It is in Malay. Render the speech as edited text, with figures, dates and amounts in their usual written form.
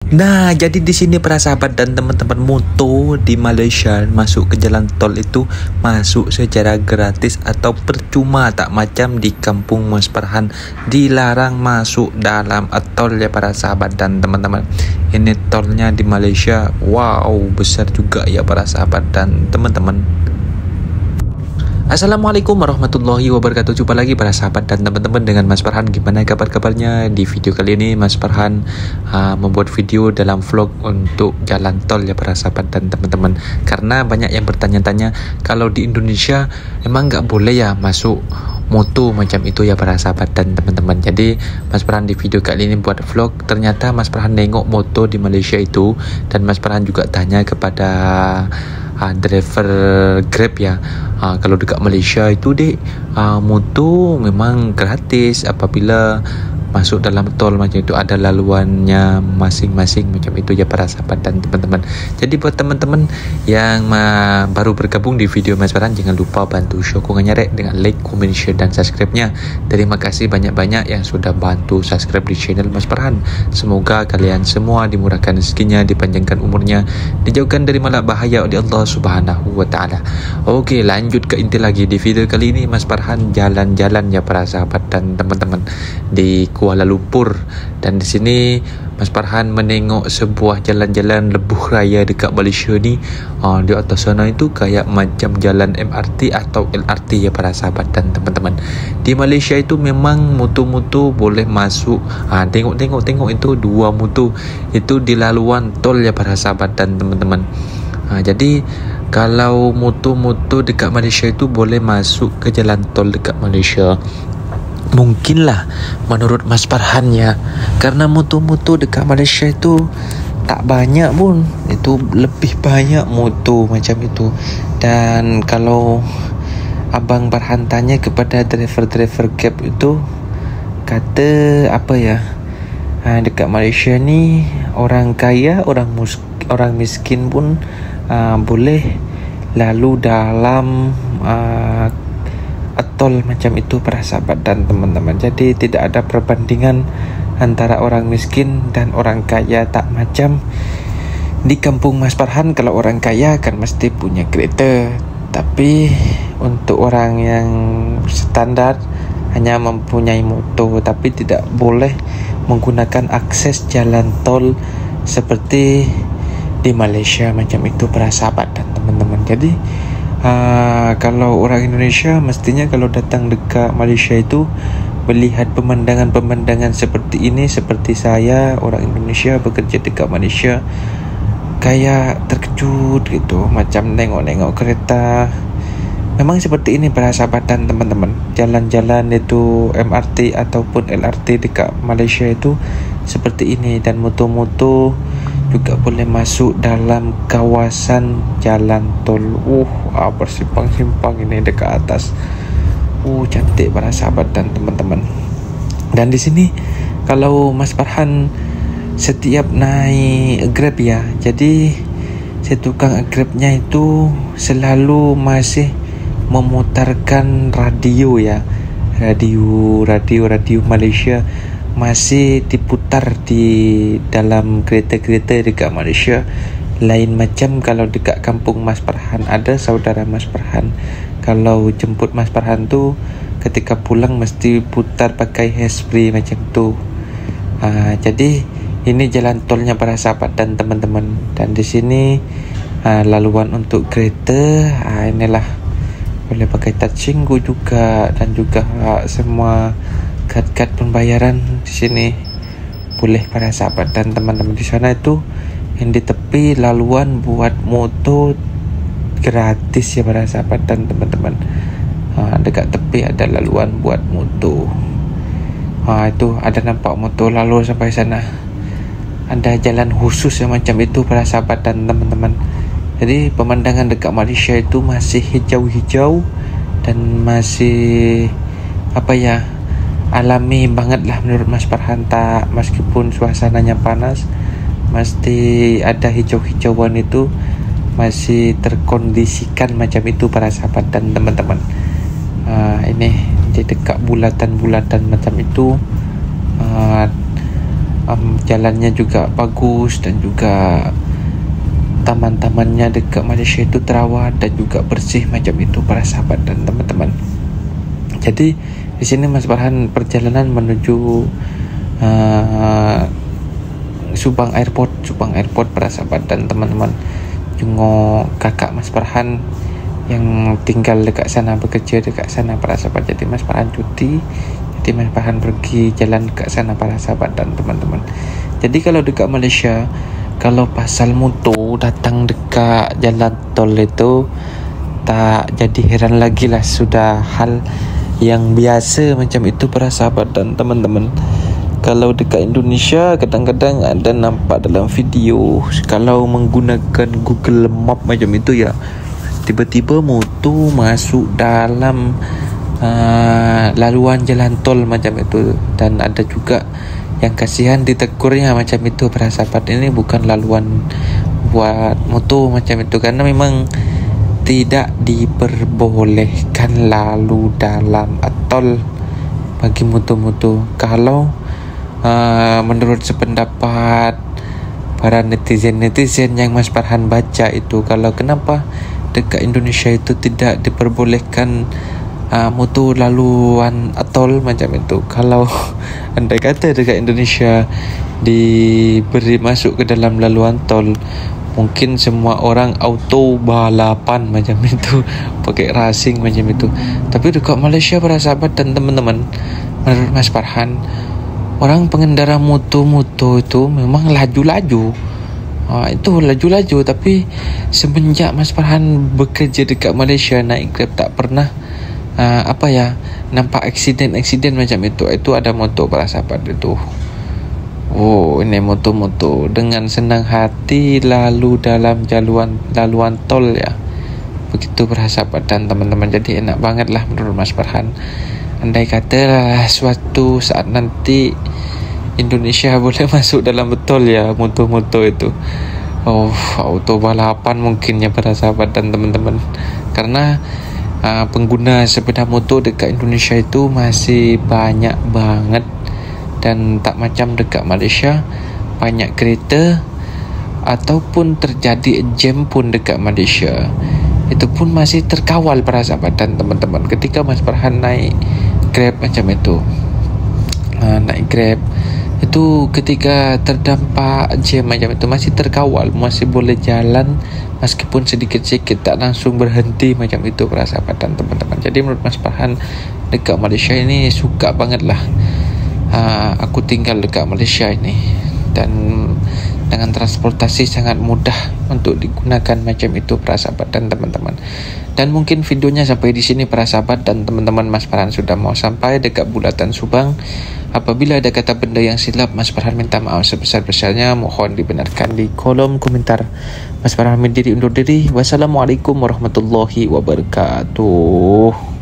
Nah, jadi di sini para sahabat dan teman-teman, moto di Malaysia masuk ke jalan tol itu masuk secara gratis atau percuma, tak macam di kampung Mas Farhan dilarang masuk dalam tol ya para sahabat dan teman-teman. Ini tolnya di Malaysia, wow, besar juga ya para sahabat dan teman-teman. Assalamualaikum warahmatullahi wabarakatuh. Jumpa lagi para sahabat dan teman-teman dengan Mas Farhan. Gimana kabar-kabarnya? Di video kali ini Mas Farhan membuat video dalam vlog untuk jalan tol ya para sahabat dan teman-teman. Karena banyak yang bertanya-tanya, kalau di Indonesia emang nggak boleh ya masuk moto macam itu ya para sahabat dan teman-teman. Jadi Mas Farhan di video kali ini buat vlog. Ternyata Mas Farhan nengok moto di Malaysia itu, dan Mas Farhan juga tanya kepada driver Grab ya, kalau dekat Malaysia itu dek, moto memang gratis apabila masuk dalam tol macam itu, ada laluannya masing-masing macam itu ya para sahabat dan teman-teman. Jadi buat teman-teman yang baru bergabung di video Mas Farhan, jangan lupa bantu sokongannya rek dengan like, comment, share dan subscribe-nya. Terima kasih banyak-banyak yang sudah bantu subscribe di channel Mas Farhan. Semoga kalian semua dimurahkan rezekinya, dipanjangkan umurnya, dijauhkan dari malap bahaya oleh Allah Subhanahu wa taala. Oke, lanjut ke inti lagi. Di video kali ini Mas Farhan jalan-jalan ya para sahabat dan teman-teman di Kuala Lumpur, dan di sini Mas Farhan menengok sebuah jalan-jalan lebuh raya dekat Malaysia ni. Di atas sana itu kayak macam jalan MRT atau LRT ya para sahabat dan teman-teman. Di Malaysia itu memang moto-moto boleh masuk. Tengok itu dua moto itu di laluan tol ya para sahabat dan teman-teman. Jadi kalau moto-moto dekat Malaysia itu boleh masuk ke jalan tol dekat Malaysia, mungkinlah menurut Mas Farhan ya, karena moto-moto dekat Malaysia itu tak banyak pun, itu lebih banyak moto macam itu. Dan kalau Abang Farhan tanya kepada driver-driver Grab itu, kata apa ya, dekat Malaysia ni orang kaya, orang miskin pun boleh lalu dalam tol macam itu para sahabat dan teman-teman. Jadi tidak ada perbandingan antara orang miskin dan orang kaya, tak macam di kampung Mas Farhan. Kalau orang kaya kan mesti punya kereta, tapi untuk orang yang standar hanya mempunyai motor, tapi tidak boleh menggunakan akses jalan tol seperti di Malaysia macam itu para sahabat dan teman-teman. Jadi kalau orang Indonesia mestinya kalau datang dekat Malaysia itu melihat pemandangan-pemandangan seperti ini, seperti saya orang Indonesia bekerja dekat Malaysia, kayak terkejut gitu, macam nengok-nengok kereta. Memang seperti ini para sahabat dan teman-teman. Jalan-jalan itu MRT ataupun LRT dekat Malaysia itu seperti ini, dan moto-moto juga boleh masuk dalam kawasan jalan tol. Bersimpang-simpang ini dekat atas. Cantik para sahabat dan teman-teman. Dan di sini kalau Mas Farhan setiap naik Grab ya, jadi si tukang Grabnya itu selalu masih memutarkan radio ya, radio Malaysia masih diputar di dalam kereta-kereta dekat Malaysia. Lain macam kalau dekat kampung Mas Farhan, ada saudara Mas Farhan, kalau jemput Mas Farhan tu ketika pulang mesti putar pakai handsfree macam tu. Jadi ini jalan tolnya para sahabat dan teman-teman. Dan di sini laluan untuk kereta, inilah boleh pakai touching juga, dan juga semua kad-kad pembayaran di sini boleh para sahabat dan teman-teman. Di sana itu yang di tepi laluan buat moto gratis ya para sahabat dan teman-teman. Dekat tepi ada laluan buat moto. Itu ada nampak moto lalu sampai sana. Ada jalan khusus yang macam itu para sahabat dan teman-teman. Jadi pemandangan dekat Malaysia itu masih hijau-hijau dan masih alami banget lah menurut Mas Farhan. Tak, meskipun suasananya panas, mesti ada hijau-hijauan itu, masih terkondisikan macam itu para sahabat dan teman-teman. Ini di dekat bulatan-bulatan macam itu, jalannya juga bagus, dan juga taman-tamannya dekat Malaysia itu terawat dan juga bersih macam itu para sahabat dan teman-teman. Jadi di sini Mas Farhan perjalanan menuju Subang Airport para sahabat dan teman-teman, jenguk kakak Mas Farhan yang tinggal dekat sana, bekerja dekat sana para sahabat. Jadi Mas Farhan cuti, jadi Mas Farhan pergi jalan dekat sana para sahabat dan teman-teman. Jadi kalau dekat Malaysia, kalau pasal motor datang dekat jalan tol itu tak jadi heran lagi lah, sudah hal yang biasa macam itu para sahabat dan teman-teman. Kalau dekat Indonesia kadang-kadang ada nampak dalam video, kalau menggunakan Google Map macam itu ya, tiba-tiba motor masuk dalam laluan jalan tol macam itu. Dan ada juga yang kasihan ditegurnya macam itu para sahabat, ini bukan laluan buat motor macam itu, karena memang tidak diperbolehkan lalu dalam tol bagi motor-motor. Kalau menurut sependapat para netizen yang Mas Farhan baca itu, kalau kenapa dekat Indonesia itu tidak diperbolehkan motor laluan tol macam itu. Kalau andai kata dekat Indonesia diberi masuk ke dalam laluan tol, mungkin semua orang auto balapan macam itu, pakai racing macam itu. Tapi dekat Malaysia para sahabat dan teman-teman, menurut Mas Farhan, orang pengendara motor itu memang laju-laju. Itu laju-laju, tapi semenjak Mas Farhan bekerja dekat Malaysia naik Grab, tak pernah nampak aksiden macam itu. Itu ada motor para sahabat itu. Oh, ini motor dengan senang hati lalu dalam laluan tol ya. Begitu para sahabat dan teman-teman. Jadi enak banget lah menurut Mas Farhan. Andai kata suatu saat nanti Indonesia boleh masuk dalam betul ya motor itu. Auto balapan mungkinnya para sahabat dan teman-teman. Karena pengguna sepeda motor dekat Indonesia itu masih banyak banget, dan tak macam dekat Malaysia, banyak kereta ataupun terjadi jam pun dekat Malaysia, itu pun masih terkawal para sahabat dan teman-teman. Ketika Mas Farhan naik Grab macam itu, naik Grab itu ketika terdampak jam macam itu masih terkawal, masih boleh jalan meskipun sedikit-sedikit, tak langsung berhenti macam itu para sahabat dan teman-teman. Jadi menurut Mas Farhan dekat Malaysia ini suka banget lah. Aku tinggal dekat Malaysia ini, dan dengan transportasi sangat mudah untuk digunakan macam itu para sahabat dan teman-teman. Dan mungkin videonya sampai di sini para sahabat dan teman-teman. Mas Farhan sudah mau sampai dekat bulatan Subang. Apabila ada kata benda yang silap, Mas Farhan minta maaf sebesar-besarnya, mohon dibenarkan di kolom komentar. Mas Farhan undur diri. Wassalamualaikum warahmatullahi wabarakatuh.